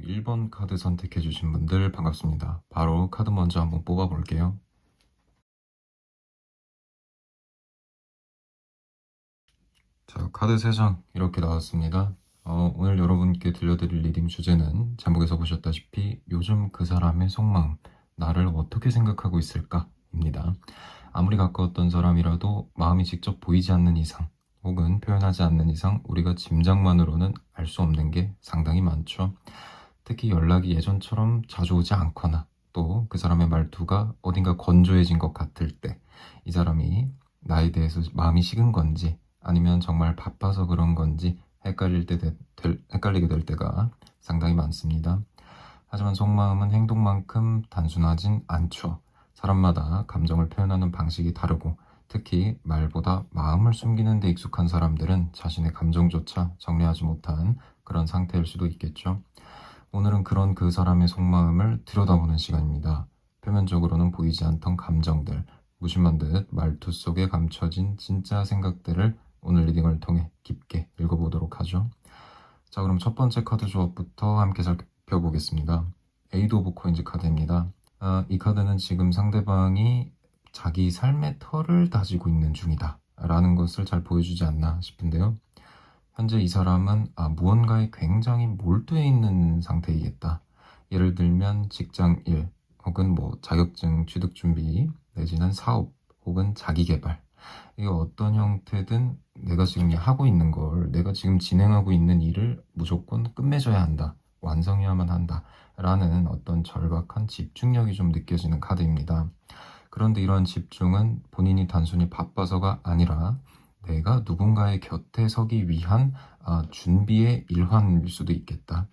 1번 카드 선택해주신 분들 반갑습니다. 바로 카드 먼저 한번 뽑아볼게요. 자, 카드 3장 이렇게 나왔습니다. 오늘 여러분께 들려드릴 리딩 주제는 제목에서 보셨다시피 요즘 그 사람의 속마음, 나를 어떻게 생각하고 있을까? 입니다. 아무리 가까웠던 사람이라도 마음이 직접 보이지 않는 이상 혹은 표현하지 않는 이상 우리가 짐작만으로는 알 수 없는 게 상당히 많죠. 특히 연락이 예전처럼 자주 오지 않거나 또 그 사람의 말투가 어딘가 건조해진 것 같을 때 이 사람이 나에 대해서 마음이 식은 건지 아니면 정말 바빠서 그런 건지 헷갈리게 될 때가 상당히 많습니다. 하지만 속마음은 행동만큼 단순하진 않죠. 사람마다 감정을 표현하는 방식이 다르고 특히 말보다 마음을 숨기는 데 익숙한 사람들은 자신의 감정조차 정리하지 못한 그런 상태일 수도 있겠죠. 오늘은 그런 그 사람의 속마음을 들여다보는 시간입니다. 표면적으로는 보이지 않던 감정들, 무심한 듯 말투 속에 감춰진 진짜 생각들을 오늘 리딩을 통해 깊게 읽어보도록 하죠. 자, 그럼 첫 번째 카드 조합부터 함께 살펴보겠습니다. 에이드 오브 코인즈 카드입니다. 이 카드는 지금 상대방이 자기 삶의 털을 다지고 있는 중이다 라는 것을 잘 보여주지 않나 싶은데요. 현재 이 사람은 무언가에 굉장히 몰두해 있는 상태이겠다. 예를 들면 직장 일 혹은 자격증 취득 준비 내지는 사업 혹은 자기개발, 이게 어떤 형태든 내가 지금 하고 있는 걸, 내가 지금 진행하고 있는 일을 무조건 끝맺어야 한다, 완성해야만 한다 라는 어떤 절박한 집중력이 좀 느껴지는 카드입니다. 그런데 이러한 집중은 본인이 단순히 바빠서가 아니라 내가 누군가의 곁에 서기 위한 준비의 일환일 수도 있겠다.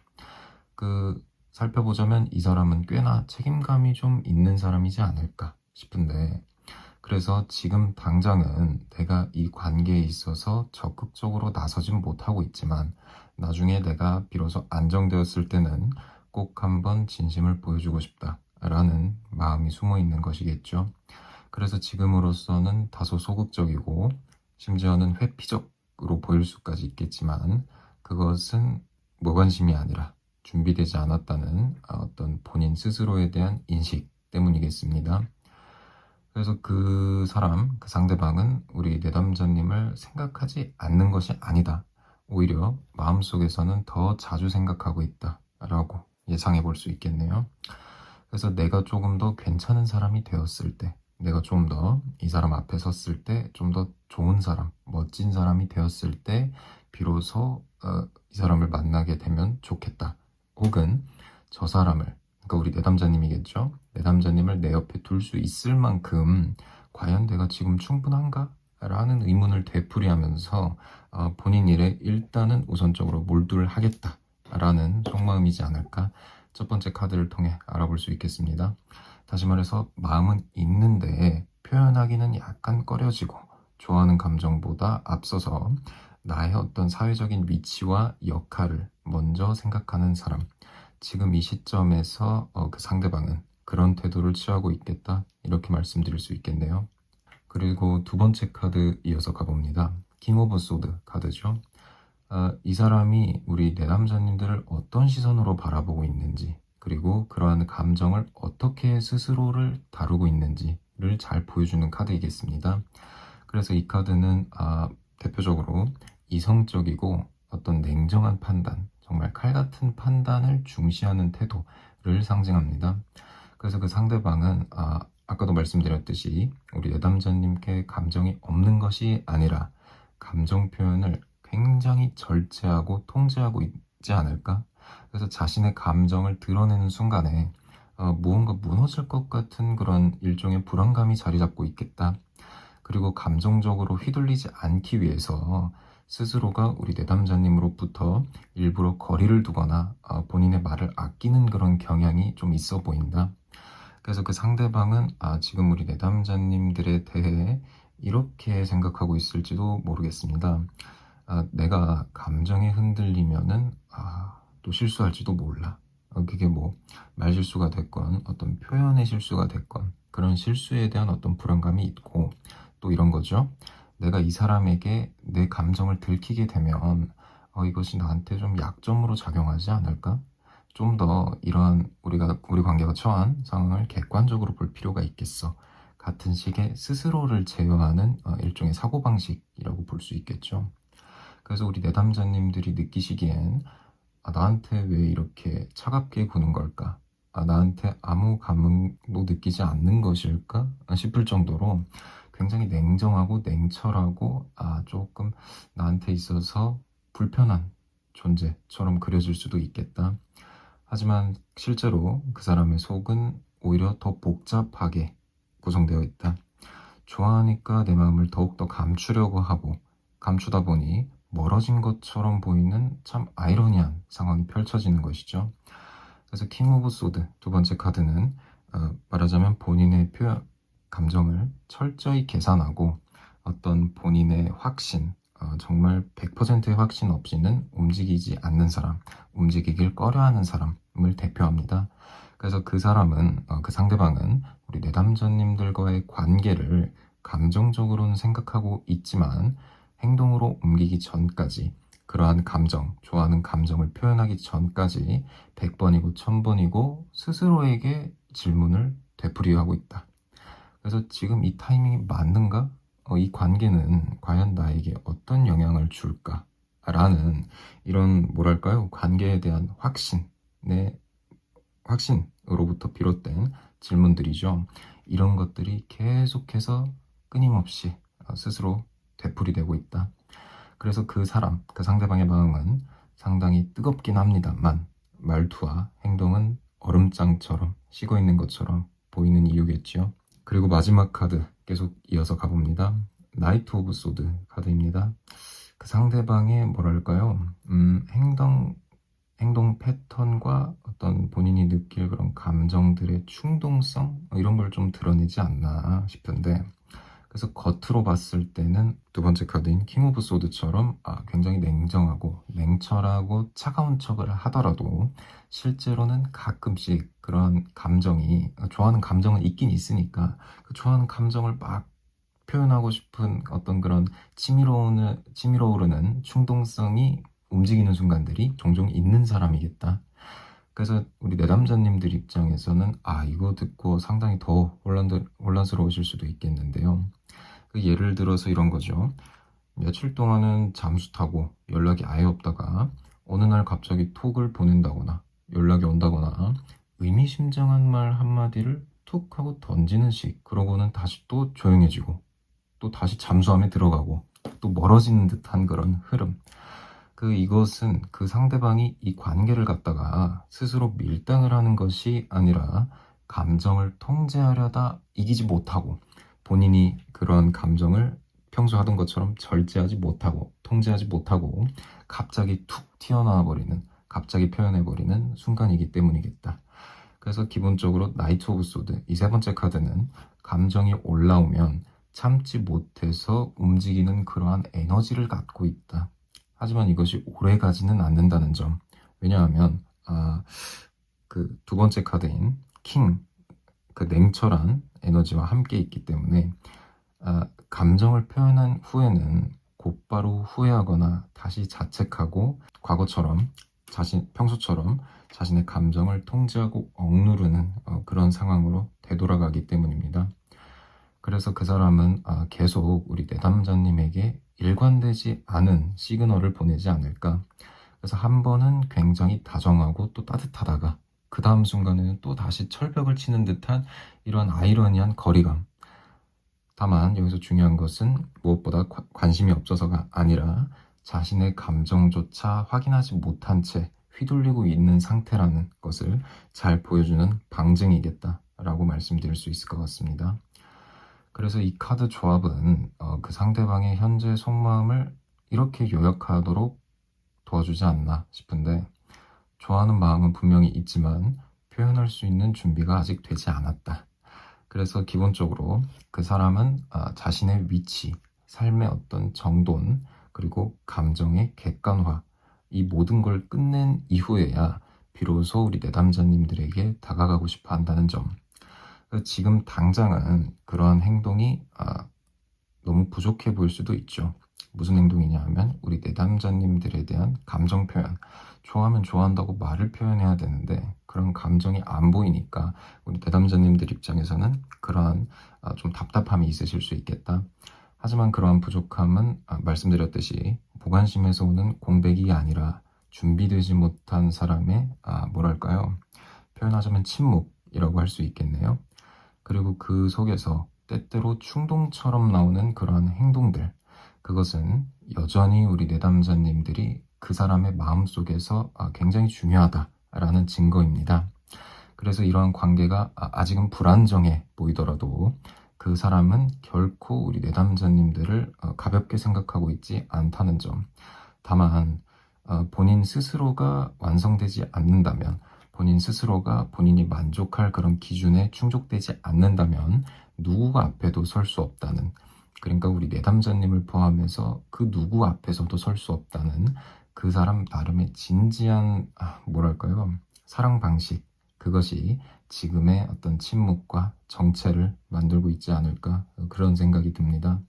살펴보자면 이 사람은 꽤나 책임감이 좀 있는 사람이지 않을까 싶은데, 그래서 지금 당장은 내가 이 관계에 있어서 적극적으로 나서진 못하고 있지만 나중에 내가 비로소 안정되었을 때는 꼭 한번 진심을 보여주고 싶다라는 마음이 숨어 있는 것이겠죠. 그래서 지금으로서는 다소 소극적이고 심지어는 회피적으로 보일 수까지 있겠지만 그것은 무관심이 아니라 준비되지 않았다는 어떤 본인 스스로에 대한 인식 때문이겠습니다. 그래서 그 상대방은 우리 내담자님을 생각하지 않는 것이 아니다, 오히려 마음속에서는 더 자주 생각하고 있다라고 예상해 볼 수 있겠네요. 그래서 내가 조금 더 괜찮은 사람이 되었을 때, 내가 좀 더 이 사람 앞에 섰을 때 좀 더 좋은 사람, 멋진 사람이 되었을 때 비로소 이 사람을 만나게 되면 좋겠다. 혹은 저 사람을, 그러니까 우리 내담자님이겠죠. 내담자님을 내 옆에 둘 수 있을 만큼 과연 내가 지금 충분한가? 라는 의문을 되풀이하면서 본인 일에 일단은 우선적으로 몰두를 하겠다라는 속마음이지 않을까, 첫 번째 카드를 통해 알아볼 수 있겠습니다. 다시 말해서 마음은 있는데 표현하기는 약간 꺼려지고 좋아하는 감정보다 앞서서 나의 어떤 사회적인 위치와 역할을 먼저 생각하는 사람, 지금 이 시점에서 그 상대방은 그런 태도를 취하고 있겠다, 이렇게 말씀드릴 수 있겠네요. 그리고 두 번째 카드 이어서 가봅니다. 킹 오브 소드 카드죠. 이 사람이 우리 내담자님들을 어떤 시선으로 바라보고 있는지, 그리고 그러한 감정을 어떻게 스스로를 다루고 있는지를 잘 보여주는 카드이겠습니다. 그래서 이 카드는 대표적으로 이성적이고 어떤 냉정한 판단, 정말 칼 같은 판단을 중시하는 태도를 상징합니다. 그래서 그 상대방은 아까도 말씀드렸듯이 우리 내담자님께 감정이 없는 것이 아니라 감정 표현을 굉장히 절제하고 통제하고 있지 않을까? 그래서 자신의 감정을 드러내는 순간에 무언가 무너질 것 같은 그런 일종의 불안감이 자리 잡고 있겠다. 그리고 감정적으로 휘둘리지 않기 위해서 스스로가 우리 내담자님으로부터 일부러 거리를 두거나 본인의 말을 아끼는 그런 경향이 좀 있어 보인다. 그래서 그 상대방은 지금 우리 내담자님들에 대해 이렇게 생각하고 있을지도 모르겠습니다. 내가 감정에 흔들리면은 또 실수할지도 몰라. 그게 말실수가 됐건 어떤 표현의 실수가 됐건 그런 실수에 대한 어떤 불안감이 있고, 또 이런 거죠. 내가 이 사람에게 내 감정을 들키게 되면 이것이 나한테 좀 약점으로 작용하지 않을까? 좀 더 이러한 우리 관계가 처한 상황을 객관적으로 볼 필요가 있겠어. 같은 시기에 스스로를 제어하는 일종의 사고방식이라고 볼 수 있겠죠. 그래서 우리 내담자님들이 느끼시기엔 나한테 왜 이렇게 차갑게 구는 걸까? 나한테 아무 감흥도 느끼지 않는 것일까? 싶을 정도로 굉장히 냉정하고 냉철하고 조금 나한테 있어서 불편한 존재처럼 그려질 수도 있겠다. 하지만 실제로 그 사람의 속은 오히려 더 복잡하게 구성되어 있다. 좋아하니까 내 마음을 더욱더 감추려고 하고 감추다 보니 멀어진 것처럼 보이는 참 아이러니한 상황이 펼쳐지는 것이죠. 그래서 킹 오브 소드 두 번째 카드는 말하자면 본인의 감정을 철저히 계산하고 어떤 본인의 확신, 정말 100%의 확신 없이는 움직이지 않는 사람, 움직이길 꺼려하는 사람을 대표합니다. 그래서 그 사람은, 그 상대방은 우리 내담자님들과의 관계를 감정적으로는 생각하고 있지만 행동으로 옮기기 전까지 그러한 감정, 좋아하는 감정을 표현하기 전까지 100번이고 1000번이고 스스로에게 질문을 되풀이하고 있다. 그래서 지금 이 타이밍이 맞는가? 이 관계는 과연 나에게 어떤 영향을 줄까? 라는 이런 뭐랄까요? 관계에 대한 확신으로부터 비롯된 질문들이죠. 이런 것들이 계속해서 끊임없이 스스로 되풀이되고 있다. 그래서 그 상대방의 마음은 상당히 뜨겁긴 합니다만 말투와 행동은 얼음장처럼 식어 있는 것처럼 보이는 이유겠지요. 그리고 마지막 카드 계속 이어서 가봅니다. 나이트 오브 소드 카드입니다. 그 상대방의 뭐랄까요? 행동 패턴과 어떤 본인이 느낄 그런 감정들의 충동성 이런 걸 좀 드러내지 않나 싶은데 그래서 겉으로 봤을 때는 두 번째 카드인 킹 오브 소드처럼 굉장히 냉정하고 냉철하고 차가운 척을 하더라도 실제로는 가끔씩 그런 감정이 좋아하는 감정은 있긴 있으니까 그 좋아하는 감정을 막 표현하고 싶은 어떤 그런 치밀어오르는 충동성이 움직이는 순간들이 종종 있는 사람이겠다. 그래서 우리 내담자님들 입장에서는 이거 듣고 상당히 더 혼란스러우실 수도 있겠는데요. 그 예를 들어서 이런 거죠. 며칠 동안은 잠수 타고 연락이 아예 없다가 어느 날 갑자기 톡을 보낸다거나 연락이 온다거나 의미심장한 말 한마디를 툭 하고 던지는 식 그러고는 다시 또 조용해지고 또 다시 잠수함에 들어가고 또 멀어지는 듯한 그런 흐름. 이것은 그 상대방이 이 관계를 갖다가 스스로 밀당을 하는 것이 아니라 감정을 통제하려다 이기지 못하고 본인이 그런 감정을 평소 하던 것처럼 절제하지 못하고 통제하지 못하고 갑자기 툭 튀어나와 버리는 갑자기 표현해버리는 순간이기 때문이겠다. 그래서 기본적으로 나이트 오브 소드 이 세 번째 카드는 감정이 올라오면 참지 못해서 움직이는 그러한 에너지를 갖고 있다. 하지만 이것이 오래 가지는 않는다는 점. 왜냐하면 그 두 번째 카드인 킹, 그 냉철한 에너지와 함께 있기 때문에 감정을 표현한 후에는 곧바로 후회하거나 다시 자책하고 과거처럼 평소처럼 자신의 감정을 통제하고 억누르는 그런 상황으로 되돌아가기 때문입니다. 그래서 그 사람은 계속 우리 내담자님에게 일관되지 않은 시그널을 보내지 않을까. 그래서 한 번은 굉장히 다정하고 또 따뜻하다가 그 다음 순간에는 또 다시 철벽을 치는 듯한 이런 아이러니한 거리감. 다만 여기서 중요한 것은 무엇보다 관심이 없어서가 아니라 자신의 감정조차 확인하지 못한 채 휘둘리고 있는 상태라는 것을 잘 보여주는 방증이겠다라고 말씀드릴 수 있을 것 같습니다. 그래서 이 카드 조합은 그 상대방의 현재 속마음을 이렇게 요약하도록 도와주지 않나 싶은데 좋아하는 마음은 분명히 있지만 표현할 수 있는 준비가 아직 되지 않았다. 그래서 기본적으로 그 사람은 자신의 위치, 삶의 어떤 정돈, 그리고 감정의 객관화, 이 모든 걸 끝낸 이후에야 비로소 우리 내담자님들에게 다가가고 싶어 한다는 점. 지금 당장은 그러한 행동이 너무 부족해 보일 수도 있죠. 무슨 행동이냐 하면 우리 내담자님들에 대한 감정 표현. 좋아하면 좋아한다고 말을 표현해야 되는데 그런 감정이 안 보이니까 우리 내담자님들 입장에서는 그러한 좀 답답함이 있으실 수 있겠다. 하지만 그러한 부족함은 말씀드렸듯이 무관심에서 오는 공백이 아니라 준비되지 못한 사람의 뭐랄까요? 표현하자면 침묵이라고 할 수 있겠네요. 그리고 그 속에서 때때로 충동처럼 나오는 그러한 행동들, 그것은 여전히 우리 내담자님들이 그 사람의 마음속에서 굉장히 중요하다라는 증거입니다. 그래서 이러한 관계가 아직은 불안정해 보이더라도 그 사람은 결코 우리 내담자님들을 가볍게 생각하고 있지 않다는 점. 다만 본인 스스로가 완성되지 않는다면, 본인 스스로가 본인이 만족할 그런 기준에 충족되지 않는다면 누구 앞에도 설 수 없다는, 그러니까 우리 내담자님을 포함해서 그 누구 앞에서도 설 수 없다는 그 사람 나름의 진지한 뭐랄까요? 사랑 방식, 그것이 지금의 어떤 침묵과 정체를 만들고 있지 않을까, 그런 생각이 듭니다.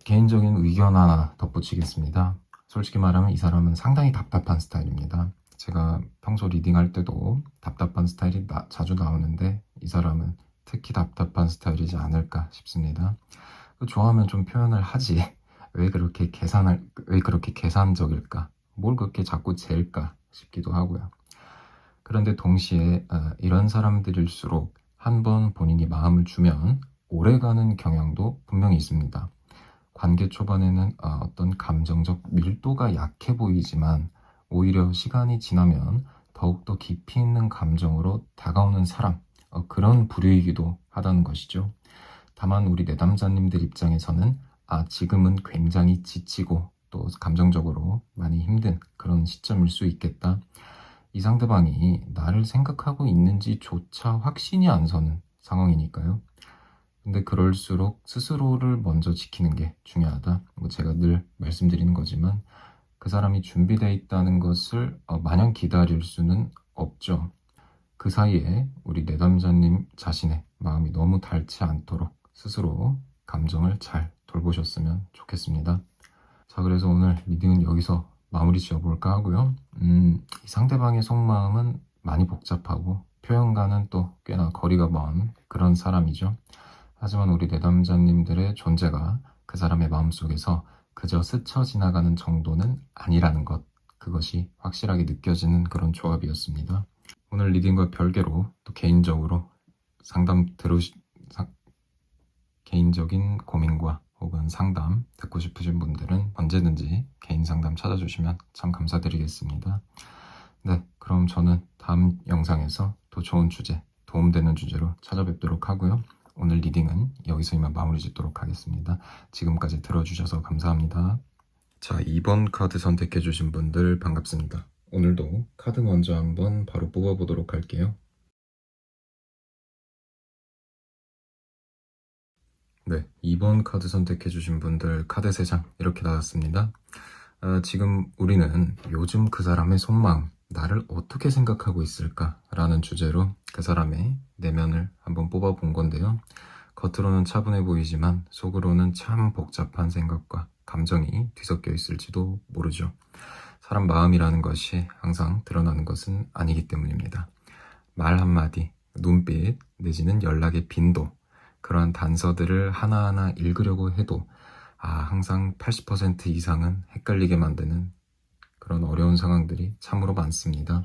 개인적인 의견 하나 덧붙이겠습니다. 솔직히 말하면 이 사람은 상당히 답답한 스타일입니다. 제가 평소 리딩할 때도 답답한 스타일이 자주 나오는데 이 사람은 특히 답답한 스타일이지 않을까 싶습니다. 좋아하면 좀 표현을 하지. 왜 그렇게 계산적일까? 뭘 그렇게 자꾸 잴까 싶기도 하고요. 그런데 동시에 이런 사람들일수록 한번 본인이 마음을 주면 오래가는 경향도 분명히 있습니다. 관계 초반에는 어떤 감정적 밀도가 약해 보이지만 오히려 시간이 지나면 더욱더 깊이 있는 감정으로 다가오는 사람, 그런 부류이기도 하다는 것이죠. 다만 우리 내담자님들 입장에서는 지금은 굉장히 지치고 또 감정적으로 많이 힘든 그런 시점일 수 있겠다. 이 상대방이 나를 생각하고 있는지조차 확신이 안 서는 상황이니까요. 근데 그럴수록 스스로를 먼저 지키는 게 중요하다. 제가 늘 말씀드리는 거지만 그 사람이 준비되어 있다는 것을 마냥 기다릴 수는 없죠. 그 사이에 우리 내담자님 자신의 마음이 너무 닳지 않도록 스스로 감정을 잘 돌보셨으면 좋겠습니다. 자, 그래서 오늘 리딩은 여기서 마무리 지어볼까 하고요. 이 상대방의 속마음은 많이 복잡하고 표현과는 또 꽤나 거리가 먼 그런 사람이죠. 하지만 우리 내담자님들의 존재가 그 사람의 마음속에서 그저 스쳐 지나가는 정도는 아니라는 것, 그것이 확실하게 느껴지는 그런 조합이었습니다. 오늘 리딩과 별개로 또 개인적으로 개인적인 고민과 혹은 상담 듣고 싶으신 분들은 언제든지 개인 상담 찾아주시면 참 감사드리겠습니다. 네, 그럼 저는 다음 영상에서 더 좋은 주제, 도움되는 주제로 찾아뵙도록 하고요. 오늘 리딩은 여기서 이만 마무리 짓도록 하겠습니다. 지금까지 들어주셔서 감사합니다. 자, 2번 카드 선택해주신 분들 반갑습니다. 오늘도 카드 먼저 한번 바로 뽑아보도록 할게요. 네, 2번 카드 선택해주신 분들 카드 3장 이렇게 나왔습니다. 지금 우리는 요즘 그 사람의 속마음, 나를 어떻게 생각하고 있을까? 라는 주제로 그 사람의 내면을 한번 뽑아본 건데요. 겉으로는 차분해 보이지만 속으로는 참 복잡한 생각과 감정이 뒤섞여 있을지도 모르죠. 사람 마음이라는 것이 항상 드러나는 것은 아니기 때문입니다. 말 한마디, 눈빛, 내지는 연락의 빈도, 그러한 단서들을 하나하나 읽으려고 해도 항상 80% 이상은 헷갈리게 만드는 그런 어려운 상황들이 참으로 많습니다.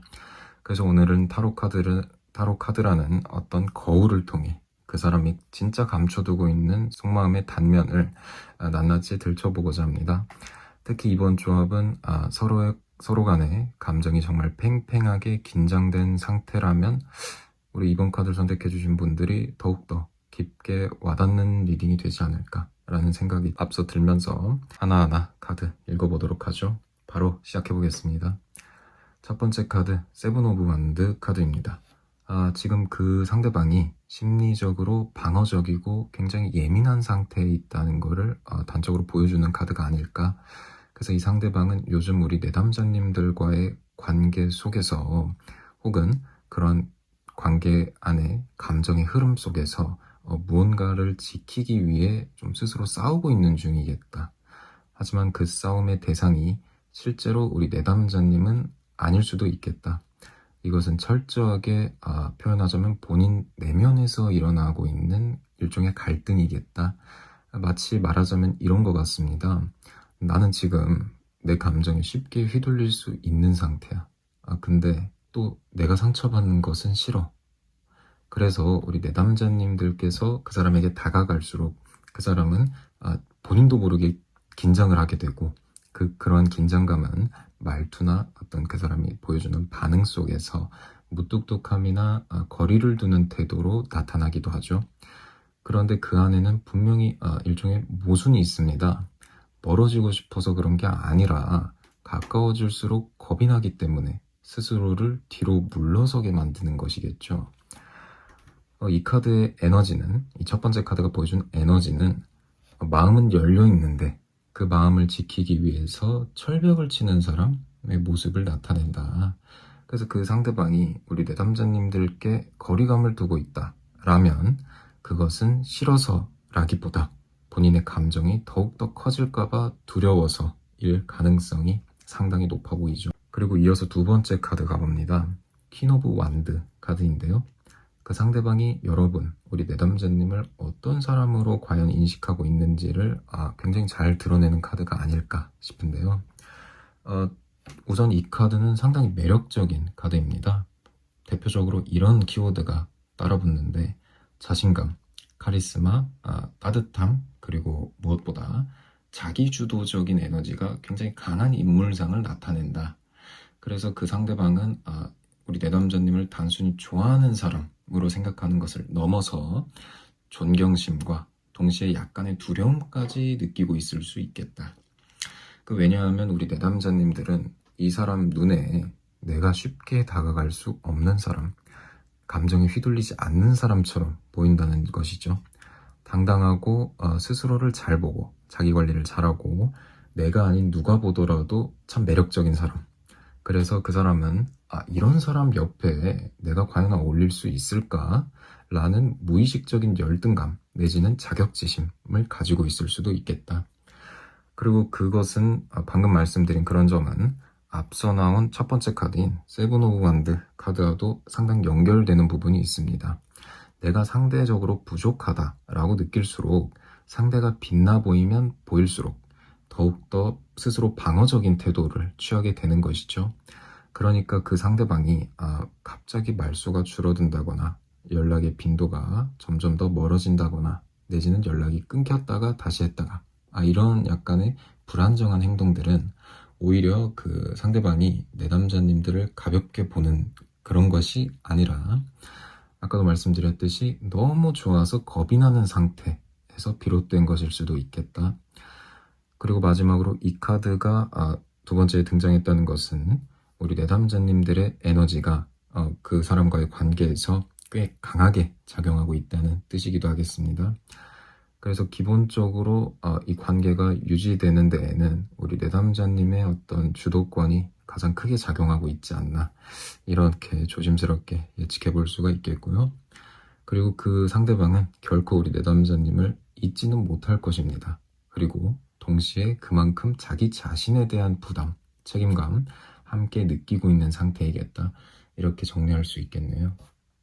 그래서 오늘은 타로 카드라는 어떤 거울을 통해 그 사람이 진짜 감춰두고 있는 속마음의 단면을 낱낱이 들춰보고자 합니다. 특히 이번 조합은 서로 간의 감정이 정말 팽팽하게 긴장된 상태라면 우리 이번 카드를 선택해주신 분들이 더욱더 깊게 와닿는 리딩이 되지 않을까라는 생각이 앞서 들면서 하나하나 카드 읽어보도록 하죠. 바로 시작해보겠습니다. 첫 번째 카드, 세븐 오브 완드 카드입니다. 지금 그 상대방이 심리적으로 방어적이고 굉장히 예민한 상태에 있다는 것을 단적으로 보여주는 카드가 아닐까. 그래서 이 상대방은 요즘 우리 내담자님들과의 관계 속에서 혹은 그런 관계 안에 감정의 흐름 속에서 무언가를 지키기 위해 좀 스스로 싸우고 있는 중이겠다. 하지만 그 싸움의 대상이 실제로 우리 내담자님은 아닐 수도 있겠다. 이것은 철저하게 표현하자면 본인 내면에서 일어나고 있는 일종의 갈등이겠다. 마치 말하자면 이런 것 같습니다. 나는 지금 내 감정에 쉽게 휘둘릴 수 있는 상태야. 근데 또 내가 상처받는 것은 싫어. 그래서 우리 내담자님들께서 그 사람에게 다가갈수록 그 사람은 본인도 모르게 긴장을 하게 되고 그러한 긴장감은 말투나 어떤 그 사람이 보여주는 반응 속에서 무뚝뚝함이나 거리를 두는 태도로 나타나기도 하죠. 그런데 그 안에는 분명히 일종의 모순이 있습니다. 멀어지고 싶어서 그런 게 아니라 가까워질수록 겁이 나기 때문에 스스로를 뒤로 물러서게 만드는 것이겠죠. 이 카드의 에너지는, 이 첫 번째 카드가 보여준 에너지는 마음은 열려 있는데 그 마음을 지키기 위해서 철벽을 치는 사람의 모습을 나타낸다. 그래서 그 상대방이 우리 내담자님들께 거리감을 두고 있다라면 그것은 싫어서라기보다 본인의 감정이 더욱더 커질까봐 두려워서일 가능성이 상당히 높아 보이죠. 그리고 이어서 두 번째 카드 가봅니다. 퀸 오브 완드 카드인데요. 그 상대방이 여러분, 우리 내담자님을 어떤 사람으로 과연 인식하고 있는지를 굉장히 잘 드러내는 카드가 아닐까 싶은데요. 우선 이 카드는 상당히 매력적인 카드입니다. 대표적으로 이런 키워드가 따라붙는데 자신감, 카리스마, 따뜻함, 그리고 무엇보다 자기주도적인 에너지가 굉장히 강한 인물상을 나타낸다. 그래서 그 상대방은 우리 내담자님을 단순히 좋아하는 사람으로 생각하는 것을 넘어서 존경심과 동시에 약간의 두려움까지 느끼고 있을 수 있겠다. 왜냐하면 우리 내담자님들은 이 사람 눈에 내가 쉽게 다가갈 수 없는 사람, 감정에 휘둘리지 않는 사람처럼 보인다는 것이죠. 당당하고 스스로를 잘 보고 자기 관리를 잘하고 내가 아닌 누가 보더라도 참 매력적인 사람. 그래서 그 사람은 이런 사람 옆에 내가 과연 어울릴 수 있을까? 라는 무의식적인 열등감 내지는 자격지심을 가지고 있을 수도 있겠다. 그리고 그것은 방금 말씀드린 그런 점은 앞서 나온 첫 번째 카드인 세븐 오브 완드 카드와도 상당히 연결되는 부분이 있습니다. 내가 상대적으로 부족하다라고 느낄수록 상대가 빛나 보이면 보일수록 더욱더 스스로 방어적인 태도를 취하게 되는 것이죠. 그러니까 그 상대방이 갑자기 말수가 줄어든다거나 연락의 빈도가 점점 더 멀어진다거나 내지는 연락이 끊겼다가 다시 했다가 이런 약간의 불안정한 행동들은 오히려 그 상대방이 내담자님들을 가볍게 보는 그런 것이 아니라 아까도 말씀드렸듯이 너무 좋아서 겁이 나는 상태에서 비롯된 것일 수도 있겠다. 그리고 마지막으로 이 카드가 두 번째에 등장했다는 것은 우리 내담자님들의 에너지가 그 사람과의 관계에서 꽤 강하게 작용하고 있다는 뜻이기도 하겠습니다. 그래서 기본적으로 이 관계가 유지되는 데에는 우리 내담자님의 어떤 주도권이 가장 크게 작용하고 있지 않나 이렇게 조심스럽게 예측해 볼 수가 있겠고요. 그리고 그 상대방은 결코 우리 내담자님을 잊지는 못할 것입니다. 그리고 동시에 그만큼 자기 자신에 대한 부담, 책임감 함께 느끼고 있는 상태이겠다. 이렇게 정리할 수 있겠네요.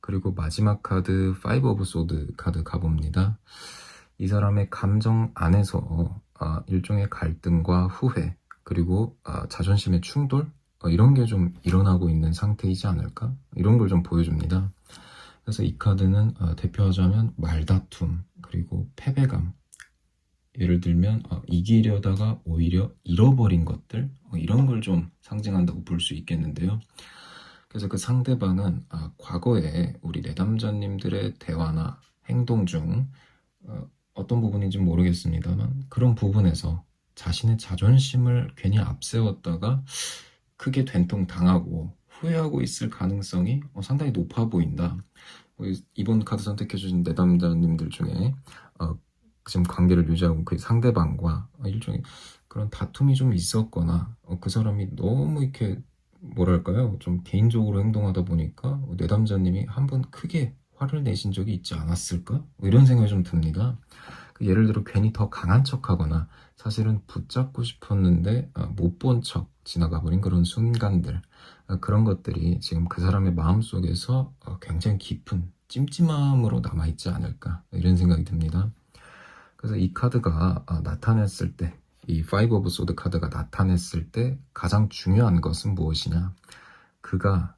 그리고 마지막 카드 5 오브 소드 카드 가봅니다. 이 사람의 감정 안에서 일종의 갈등과 후회 그리고 자존심의 충돌 이런 게 좀 일어나고 있는 상태이지 않을까? 이런 걸 좀 보여줍니다. 그래서 이 카드는 대표하자면 말다툼 그리고 패배감 예를 들면 이기려다가 오히려 잃어버린 것들 이런 걸 좀 상징한다고 볼 수 있겠는데요. 그래서 그 상대방은 과거에 우리 내담자님들의 대화나 행동 중 어떤 부분인지 모르겠습니다만 그런 부분에서 자신의 자존심을 괜히 앞세웠다가 크게 된통 당하고 후회하고 있을 가능성이 상당히 높아 보인다. 이번 카드 선택해주신 내담자님들 중에 지금 관계를 유지하고 그 상대방과 일종의 그런 다툼이 좀 있었거나 그 사람이 너무 이렇게 뭐랄까요 좀 개인적으로 행동하다 보니까 내담자님이 한번 크게 화를 내신 적이 있지 않았을까? 이런 생각이 좀 듭니다. 예를 들어 괜히 더 강한 척하거나 사실은 붙잡고 싶었는데 못 본 척 지나가 버린 그런 순간들, 그런 것들이 지금 그 사람의 마음속에서 굉장히 깊은 찜찜함으로 남아있지 않을까, 이런 생각이 듭니다. 그래서 이 카드가 나타냈을 때, 이 파이브 오브 소드 카드가 나타냈을 때 가장 중요한 것은 무엇이냐, 그가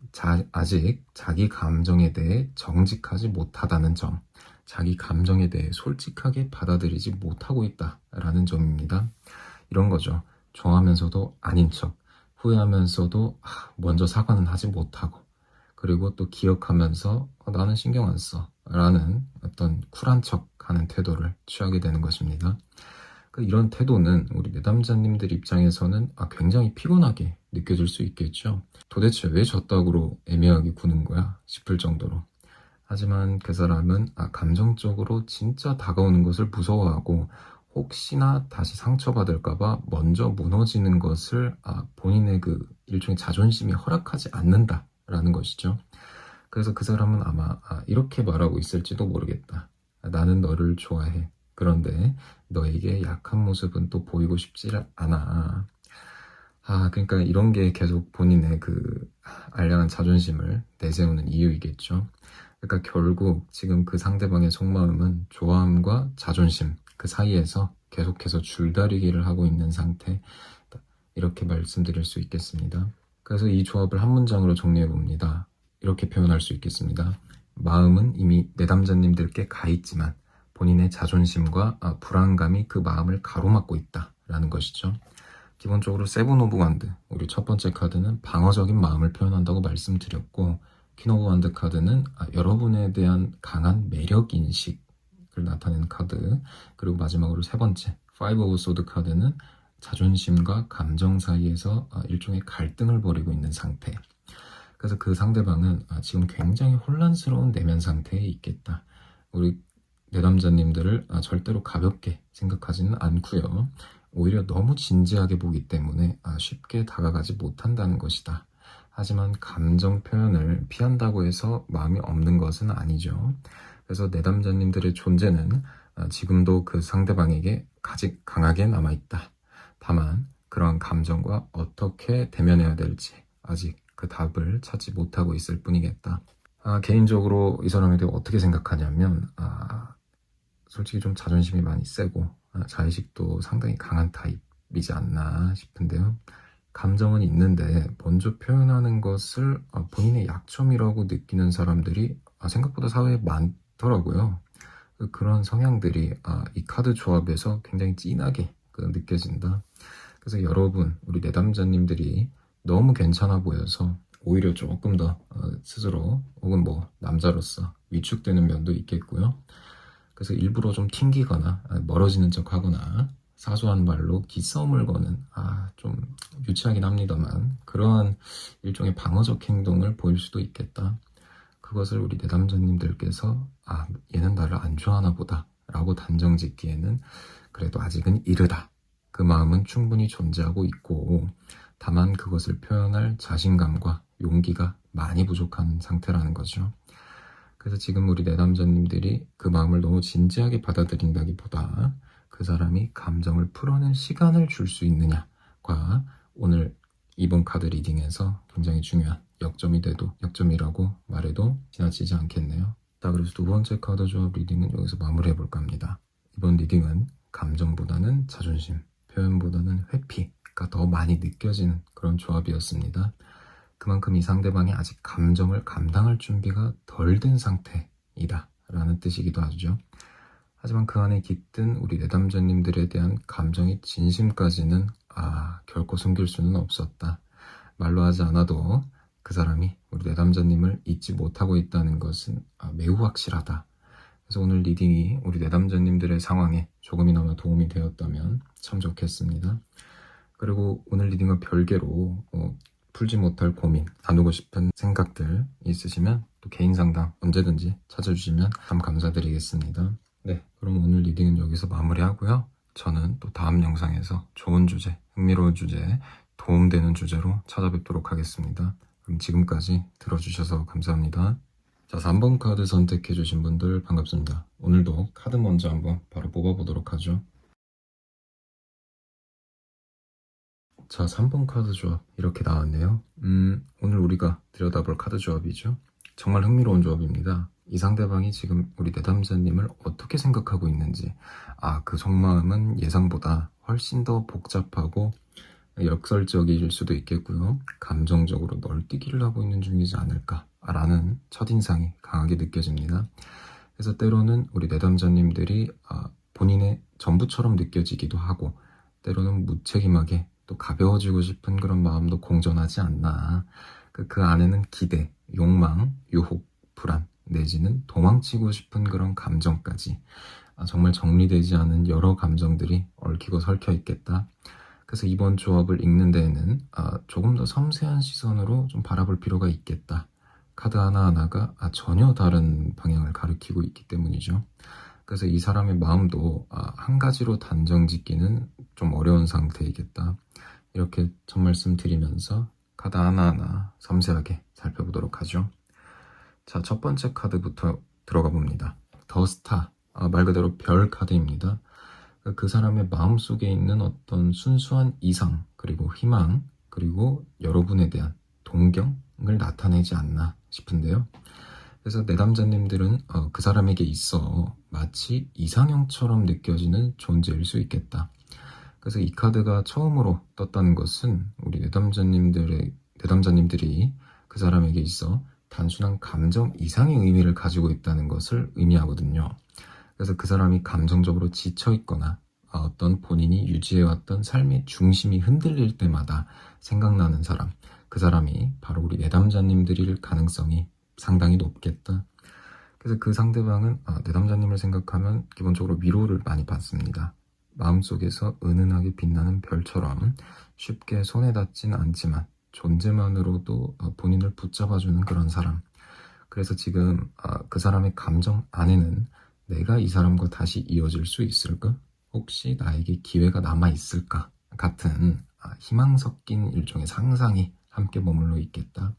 아직 자기 감정에 대해 정직하지 못하다는 점, 자기 감정에 대해 솔직하게 받아들이지 못하고 있다라는 점입니다. 이런 거죠. 좋아하면서도 아닌 척, 후회하면서도 먼저 사과는 하지 못하고, 그리고 또 기억하면서 나는 신경 안 써 라는 어떤 쿨한 척 하는 태도를 취하게 되는 것입니다. 이런 태도는 우리 내담자님들 입장에서는 굉장히 피곤하게 느껴질 수 있겠죠. 도대체 왜 저따구로 애매하게 구는 거야 싶을 정도로. 하지만 그 사람은 감정적으로 진짜 다가오는 것을 무서워하고, 혹시나 다시 상처받을까봐 먼저 무너지는 것을 본인의 그 일종의 자존심이 허락하지 않는다라는 것이죠. 그래서 그 사람은 아마 이렇게 말하고 있을지도 모르겠다. 나는 너를 좋아해. 그런데 너에게 약한 모습은 또 보이고 싶지 않아. 그러니까 이런 게 계속 본인의 그 알량한 자존심을 내세우는 이유이겠죠. 그러니까 결국 지금 그 상대방의 속마음은 좋아함과 자존심 그 사이에서 계속해서 줄다리기를 하고 있는 상태, 이렇게 말씀드릴 수 있겠습니다. 그래서 이 조합을 한 문장으로 정리해 봅니다. 이렇게 표현할 수 있겠습니다. 마음은 이미 내담자님들께 가 있지만 본인의 자존심과 불안감이 그 마음을 가로막고 있다라는 것이죠. 기본적으로 세븐 오브 완드, 우리 첫 번째 카드는 방어적인 마음을 표현한다고 말씀드렸고, 퀸 오브 완드 카드는 여러분에 대한 강한 매력 인식을 나타내는 카드, 그리고 마지막으로 세 번째 파이브 오브 소드 카드는 자존심과 감정 사이에서 일종의 갈등을 벌이고 있는 상태. 그래서 그 상대방은 지금 굉장히 혼란스러운 내면 상태에 있겠다. 우리 내담자님들을 절대로 가볍게 생각하지는 않고요. 오히려 너무 진지하게 보기 때문에 쉽게 다가가지 못한다는 것이다. 하지만 감정 표현을 피한다고 해서 마음이 없는 것은 아니죠. 그래서 내담자님들의 존재는 지금도 그 상대방에게 아직 강하게 남아있다. 다만 그러한 감정과 어떻게 대면해야 될지 아직 그 답을 찾지 못하고 있을 뿐이겠다. 개인적으로 이 사람에 대해 어떻게 생각하냐면 솔직히 좀 자존심이 많이 세고 자의식도 상당히 강한 타입이지 않나 싶은데요. 감정은 있는데 먼저 표현하는 것을 본인의 약점이라고 느끼는 사람들이 생각보다 사회에 많더라고요. 그런 성향들이 이 카드 조합에서 굉장히 진하게 느껴진다. 그래서 여러분, 우리 내담자님들이 너무 괜찮아 보여서 오히려 조금 더 스스로 혹은 남자로서 위축되는 면도 있겠고요. 그래서 일부러 좀 튕기거나 멀어지는 척 하거나 사소한 말로 기싸움을 거는 좀 유치하긴 합니다만 그러한 일종의 방어적 행동을 보일 수도 있겠다. 그것을 우리 내담자님들께서 얘는 나를 안 좋아하나 보다 라고 단정 짓기에는 그래도 아직은 이르다. 그 마음은 충분히 존재하고 있고 다만 그것을 표현할 자신감과 용기가 많이 부족한 상태라는 거죠. 그래서 지금 우리 내담자님들이 그 마음을 너무 진지하게 받아들인다기보다 그 사람이 감정을 풀어낼 시간을 줄 수 있느냐가 오늘 이번 카드 리딩에서 굉장히 중요한 역점이라고 말해도 지나치지 않겠네요. 그래서 두 번째 카드 조합 리딩은 여기서 마무리해볼까 합니다. 이번 리딩은 감정보다는 자존심, 표현보다는 회피가 더 많이 느껴지는 그런 조합이었습니다. 그만큼 이 상대방이 아직 감정을 감당할 준비가 덜 된 상태이다 라는 뜻이기도 하죠. 하지만 그 안에 깃든 우리 내담자님들에 대한 감정의 진심까지는 결코 숨길 수는 없었다. 말로 하지 않아도 그 사람이 우리 내담자님을 잊지 못하고 있다는 것은 매우 확실하다. 그래서 오늘 리딩이 우리 내담자님들의 상황에 조금이나마 도움이 되었다면 참 좋겠습니다. 그리고 오늘 리딩과 별개로 풀지 못할 고민, 나누고 싶은 생각들 있으시면 또 개인 상담 언제든지 찾아주시면 참 감사드리겠습니다. 네, 그럼 오늘 리딩은 여기서 마무리하고요. 저는 또 다음 영상에서 좋은 주제, 흥미로운 주제, 도움되는 주제로 찾아뵙도록 하겠습니다. 그럼 지금까지 들어주셔서 감사합니다. 자, 3번 카드 선택해주신 분들 반갑습니다. 오늘도 카드 먼저 한번 바로 뽑아보도록 하죠. 자, 3번 카드 조합 이렇게 나왔네요. 오늘 우리가 들여다볼 카드 조합이죠. 정말 흥미로운 조합입니다. 이 상대방이 지금 우리 내담자님을 어떻게 생각하고 있는지, 그 속마음은 예상보다 훨씬 더 복잡하고 역설적일 수도 있겠고요. 감정적으로 널뛰기를 하고 있는 중이지 않을까라는 첫인상이 강하게 느껴집니다. 그래서 때로는 우리 내담자님들이 본인의 전부처럼 느껴지기도 하고, 때로는 무책임하게 또 가벼워지고 싶은 그런 마음도 공존하지 않나. 그 안에는 기대, 욕망, 유혹, 불안, 내지는 도망치고 싶은 그런 감정까지 정말 정리되지 않은 여러 감정들이 얽히고 설켜 있겠다. 그래서 이번 조합을 읽는 데에는 조금 더 섬세한 시선으로 좀 바라볼 필요가 있겠다. 카드 하나하나가 전혀 다른 방향을 가리키고 있기 때문이죠. 그래서 이 사람의 마음도 한 가지로 단정 짓기는 좀 어려운 상태이겠다. 이렇게 첫 말씀 드리면서 카드 하나하나 섬세하게 살펴보도록 하죠. 자, 첫 번째 카드부터 들어가 봅니다. 더 스타, 말 그대로 별 카드입니다. 그 사람의 마음속에 있는 어떤 순수한 이상, 그리고 희망, 그리고 여러분에 대한 동경을 나타내지 않나 싶은데요. 그래서 내담자님들은 그 사람에게 있어 마치 이상형처럼 느껴지는 존재일 수 있겠다. 그래서 이 카드가 처음으로 떴다는 것은 우리 내담자님들이 그 사람에게 있어 단순한 감정 이상의 의미를 가지고 있다는 것을 의미하거든요. 그래서 그 사람이 감정적으로 지쳐 있거나 어떤 본인이 유지해왔던 삶의 중심이 흔들릴 때마다 생각나는 사람, 그 사람이 바로 우리 내담자님들일 가능성이 상당히 높겠다. 그래서 그 상대방은 내담자님을 생각하면 기본적으로 위로를 많이 받습니다. 마음속에서 은은하게 빛나는 별처럼 쉽게 손에 닿진 않지만 존재만으로도 본인을 붙잡아주는 그런 사람. 그래서 지금 그 사람의 감정 안에는 내가 이 사람과 다시 이어질 수 있을까? 혹시 나에게 기회가 남아있을까? 같은 희망 섞인 일종의 상상이 함께 머물러 있겠다.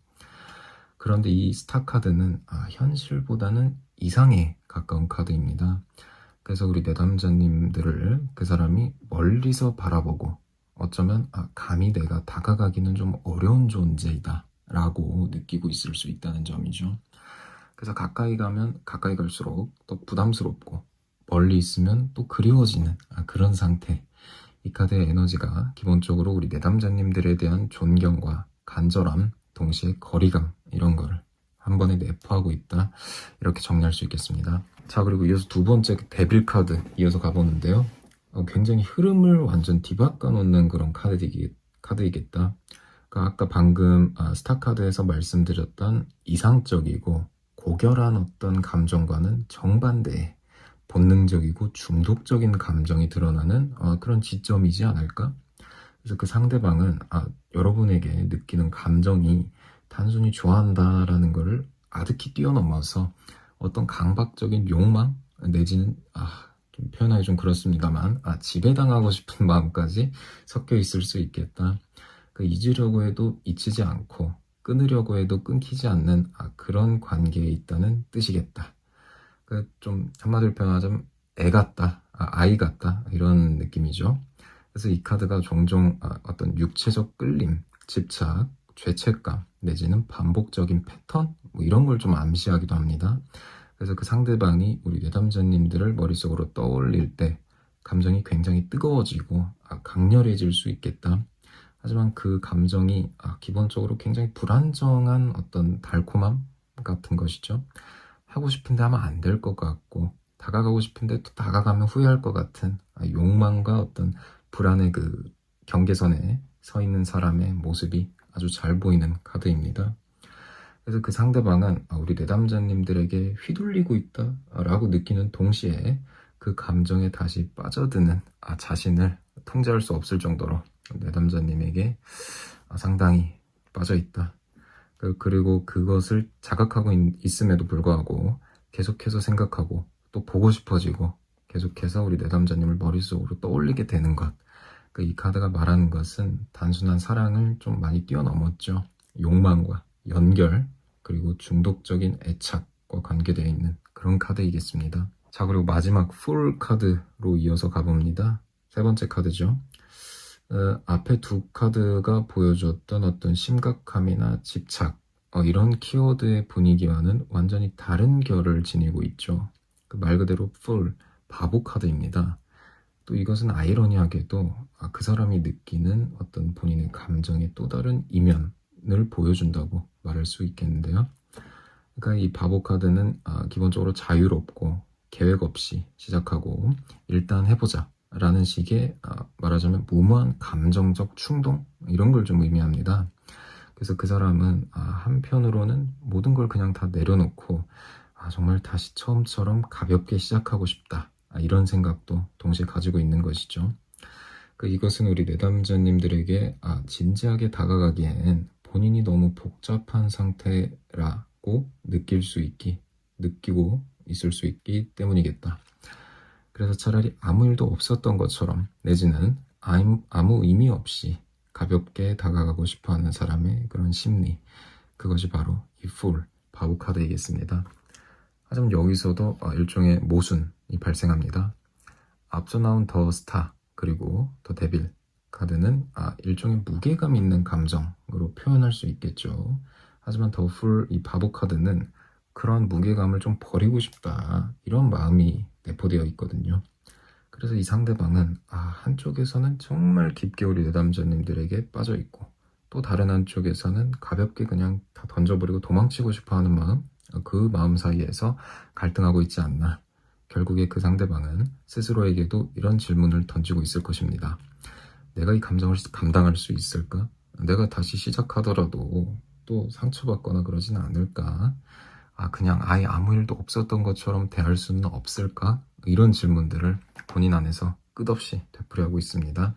그런데 이 스타 카드는 현실보다는 이상에 가까운 카드입니다. 그래서 우리 내담자님들을 그 사람이 멀리서 바라보고 어쩌면 감히 내가 다가가기는 좀 어려운 존재이다 라고 느끼고 있을 수 있다는 점이죠. 그래서 가까이 가면 가까이 갈수록 또 부담스럽고 멀리 있으면 또 그리워지는 그런 상태. 이 카드의 에너지가 기본적으로 우리 내담자님들에 대한 존경과 간절함, 동시에 거리감 이런 거를 한 번에 내포하고 있다. 이렇게 정리할 수 있겠습니다. 자, 그리고 이어서 두 번째 데빌 카드 이어서 가보는데요. 굉장히 흐름을 완전 뒤바꿔 놓는 그런 카드이겠다. 그러니까 아까 방금 스타 카드에서 말씀드렸던 이상적이고 고결한 어떤 감정과는 정반대의 본능적이고 중독적인 감정이 드러나는 그런 지점이지 않을까? 그래서 그 상대방은 여러분에게 느끼는 감정이 단순히 좋아한다라는 것을 아득히 뛰어넘어서 어떤 강박적인 욕망 내지는 좀 표현하기 좀 그렇습니다만 지배당하고 싶은 마음까지 섞여 있을 수 있겠다. 잊으려고 해도 잊히지 않고 끊으려고 해도 끊기지 않는 그런 관계에 있다는 뜻이겠다. 좀 한마디로 표현하자면 애 같다, 아이 같다 이런 느낌이죠. 그래서 이 카드가 종종 어떤 육체적 끌림, 집착, 죄책감 내지는 반복적인 패턴 이런 걸 좀 암시하기도 합니다. 그래서 그 상대방이 우리 내담자님들을 머릿속으로 떠올릴 때 감정이 굉장히 뜨거워지고 강렬해질 수 있겠다. 하지만 그 감정이 기본적으로 굉장히 불안정한 어떤 달콤함 같은 것이죠. 하고 싶은데 하면 안 될 것 같고 다가가고 싶은데 또 다가가면 후회할 것 같은 욕망과 어떤 불안의 그 경계선에 서 있는 사람의 모습이 아주 잘 보이는 카드입니다. 그래서 그 상대방은 우리 내담자님들에게 휘둘리고 있다라고 느끼는 동시에 그 감정에 다시 빠져드는 자신을 통제할 수 없을 정도로 내담자님에게 상당히 빠져있다. 그리고 그것을 자각하고 있음에도 불구하고 계속해서 생각하고 또 보고 싶어지고 계속해서 우리 내담자님을 머릿속으로 떠올리게 되는 것. 이 카드가 말하는 것은 단순한 사랑을 좀 많이 뛰어넘었죠. 욕망과 연결, 그리고 중독적인 애착, 감정과 관계되어 있는 그런 카드이겠습니다. 자, 그리고 마지막 풀 카드로 이어서 가봅니다. 세 번째 카드죠. 앞에 두 카드가 보여줬던 어떤 심각함이나 집착, 이런 키워드의 분위기와는 완전히 다른 결을 지니고 있죠. 그 말 그대로 풀, 바보 카드입니다. 또 이것은 아이러니하게도 그 사람이 느끼는 어떤 본인의 감정의 또 다른 이면을 보여준다고 말할 수 있겠는데요. 그러니까 이 바보 카드는 기본적으로 자유롭고 계획 없이 시작하고 일단 해보자 라는 식의 말하자면 무모한 감정적 충동 이런 걸 좀 의미합니다. 그래서 그 사람은 한편으로는 모든 걸 그냥 다 내려놓고 정말 다시 처음처럼 가볍게 시작하고 싶다 이런 생각도 동시에 가지고 있는 것이죠. 이것은 우리 내담자님들에게 진지하게 다가가기엔 본인이 너무 복잡한 상태라고 느끼고 있을 수 있기 때문이겠다. 그래서 차라리 아무 일도 없었던 것처럼 내지는 아무 의미 없이 가볍게 다가가고 싶어하는 사람의 그런 심리, 그것이 바로 이 풀, 바보 카드이겠습니다. 하지만 여기서도 일종의 모순이 발생합니다. 앞서 나온 더 스타 그리고 더 데빌 카드는 일종의 무게감 있는 감정으로 표현할 수 있겠죠. 하지만 더 풀 이 바보 카드는 그런 무게감을 좀 버리고 싶다 이런 마음이 내포되어 있거든요. 그래서 이 상대방은 한쪽에서는 정말 깊게 우리 내담자님들에게 빠져 있고 또 다른 한쪽에서는 가볍게 그냥 다 던져버리고 도망치고 싶어하는 마음, 그 마음 사이에서 갈등하고 있지 않나. 결국에 그 상대방은 스스로에게도 이런 질문을 던지고 있을 것입니다. 내가 이 감정을 감당할 수 있을까? 내가 다시 시작하더라도 또 상처받거나 그러진 않을까? 그냥 아예 아무 일도 없었던 것처럼 대할 수는 없을까? 이런 질문들을 본인 안에서 끝없이 되풀이하고 있습니다.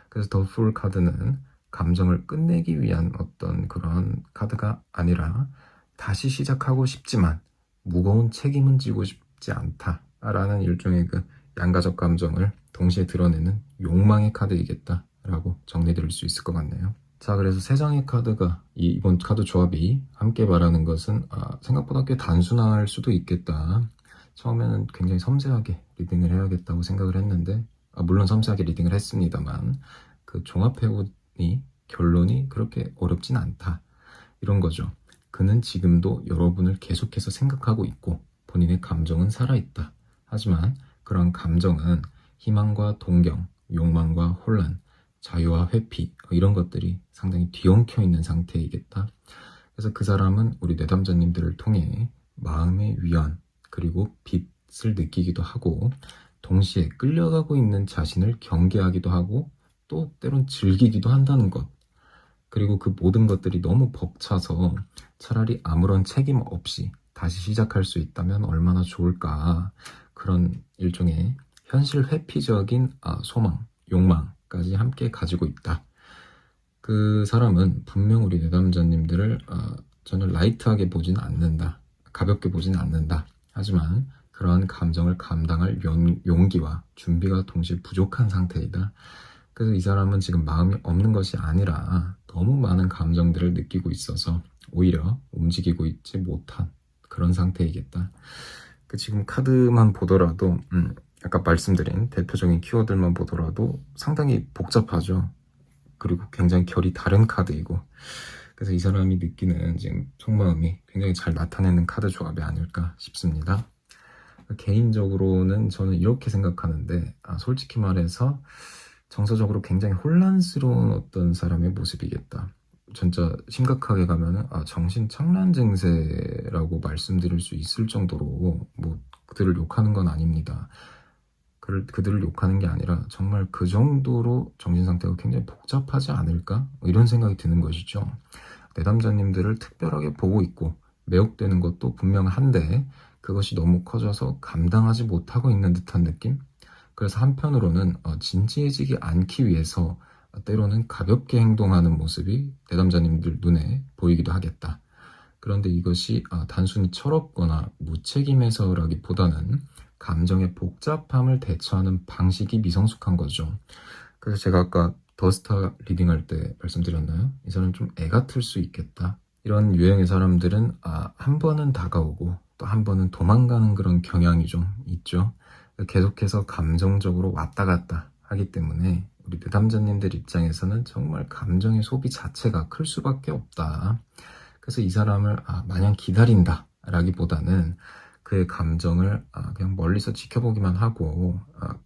그래서 더 풀 카드는 감정을 끝내기 위한 어떤 그런 카드가 아니라 다시 시작하고 싶지만 무거운 책임은 지고 싶지 않다라는 일종의 그 양가적 감정을 동시에 드러내는 욕망의 카드이겠다라고 정리드릴 수 있을 것 같네요. 자, 그래서 세 장의 카드가 이번 카드 조합이 함께 말하는 것은 생각보다 꽤 단순할 수도 있겠다. 처음에는 굉장히 섬세하게 리딩을 해야겠다고 생각을 했는데 물론 섬세하게 리딩을 했습니다만 그 종합해보니 결론이 그렇게 어렵진 않다. 이런 거죠. 그는 지금도 여러분을 계속해서 생각하고 있고 본인의 감정은 살아있다. 하지만 그런 감정은 희망과 동경, 욕망과 혼란, 자유와 회피 이런 것들이 상당히 뒤엉켜 있는 상태이겠다. 그래서 그 사람은 우리 내담자님들을 통해 마음의 위안 그리고 빛을 느끼기도 하고 동시에 끌려가고 있는 자신을 경계하기도 하고 또 때론 즐기기도 한다는 것. 그리고 그 모든 것들이 너무 벅차서 차라리 아무런 책임 없이 다시 시작할 수 있다면 얼마나 좋을까. 그런 일종의 현실 회피적인 소망, 욕망까지 함께 가지고 있다. 그 사람은 분명 우리 내담자님들을 저는 라이트하게 보진 않는다. 가볍게 보진 않는다. 하지만 그러한 감정을 감당할 용기와 준비가 동시에 부족한 상태이다. 그래서 이 사람은 지금 마음이 없는 것이 아니라 너무 많은 감정들을 느끼고 있어서 오히려 움직이고 있지 못한 그런 상태이겠다. 지금 카드만 보더라도 아까 말씀드린 대표적인 키워드만 보더라도 상당히 복잡하죠. 그리고 굉장히 결이 다른 카드이고 그래서 이 사람이 느끼는 지금 속마음이 굉장히 잘 나타내는 카드 조합이 아닐까 싶습니다. 개인적으로는 저는 이렇게 생각하는데 솔직히 말해서 정서적으로 굉장히 혼란스러운 어떤 사람의 모습이겠다. 진짜 심각하게 가면은 정신착란 증세라고 말씀드릴 수 있을 정도로 그들을 욕하는 건 아닙니다. 그들을 욕하는 게 아니라 정말 그 정도로 정신 상태가 굉장히 복잡하지 않을까? 이런 생각이 드는 것이죠. 내담자님들을 특별하게 보고 있고 매혹되는 것도 분명한데 그것이 너무 커져서 감당하지 못하고 있는 듯한 느낌? 그래서 한편으로는 진지해지지 않기 위해서 때로는 가볍게 행동하는 모습이 내담자님들 눈에 보이기도 하겠다. 그런데 이것이 단순히 철없거나 무책임해서라기보다는 감정의 복잡함을 대처하는 방식이 미성숙한 거죠. 그래서 제가 아까 더스타 리딩할 때 말씀드렸나요? 이 사람 좀 애 같을 수 있겠다. 이런 유형의 사람들은 한 번은 다가오고 또 한 번은 도망가는 그런 경향이 좀 있죠. 계속해서 감정적으로 왔다 갔다 하기 때문에 우리 내담자님들 입장에서는 정말 감정의 소비 자체가 클 수밖에 없다. 그래서 이 사람을 마냥 기다린다 라기보다는 그의 감정을 그냥 멀리서 지켜보기만 하고,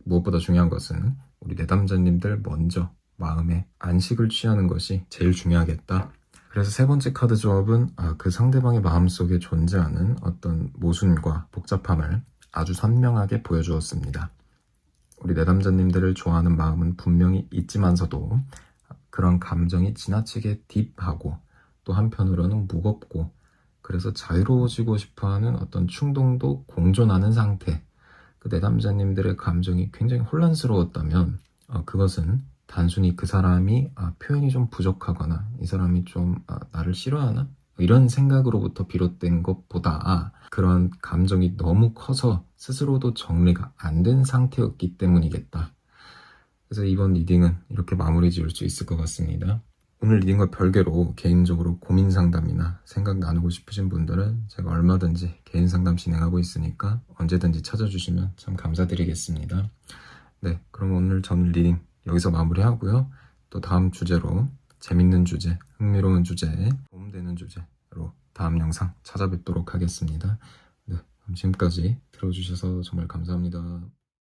무엇보다 중요한 것은 우리 내담자님들 먼저 마음에 안식을 취하는 것이 제일 중요하겠다. 그래서 세 번째 카드 조합은 그 상대방의 마음속에 존재하는 어떤 모순과 복잡함을 아주 선명하게 보여주었습니다. 우리 내담자님들을 좋아하는 마음은 분명히 있지만서도 그런 감정이 지나치게 딥하고 또 한편으로는 무겁고, 그래서 자유로워지고 싶어하는 어떤 충동도 공존하는 상태. 그 내담자님들의 감정이 굉장히 혼란스러웠다면 그것은 단순히 그 사람이 표현이 좀 부족하거나 이 사람이 좀 나를 싫어하나? 이런 생각으로부터 비롯된 것보다 그런 감정이 너무 커서 스스로도 정리가 안 된 상태였기 때문이겠다. 그래서 이번 리딩은 이렇게 마무리 지을 수 있을 것 같습니다. 오늘 리딩과 별개로 개인적으로 고민 상담이나 생각 나누고 싶으신 분들은 제가 얼마든지 개인 상담 진행하고 있으니까 언제든지 찾아주시면 참 감사드리겠습니다. 네, 그럼 오늘 저는 리딩 여기서 마무리하고요. 또 다음 주제로 재밌는 주제, 흥미로운 주제, 도움되는 주제로 다음 영상 찾아뵙도록 하겠습니다. 네, 그럼 지금까지 들어주셔서 정말 감사합니다.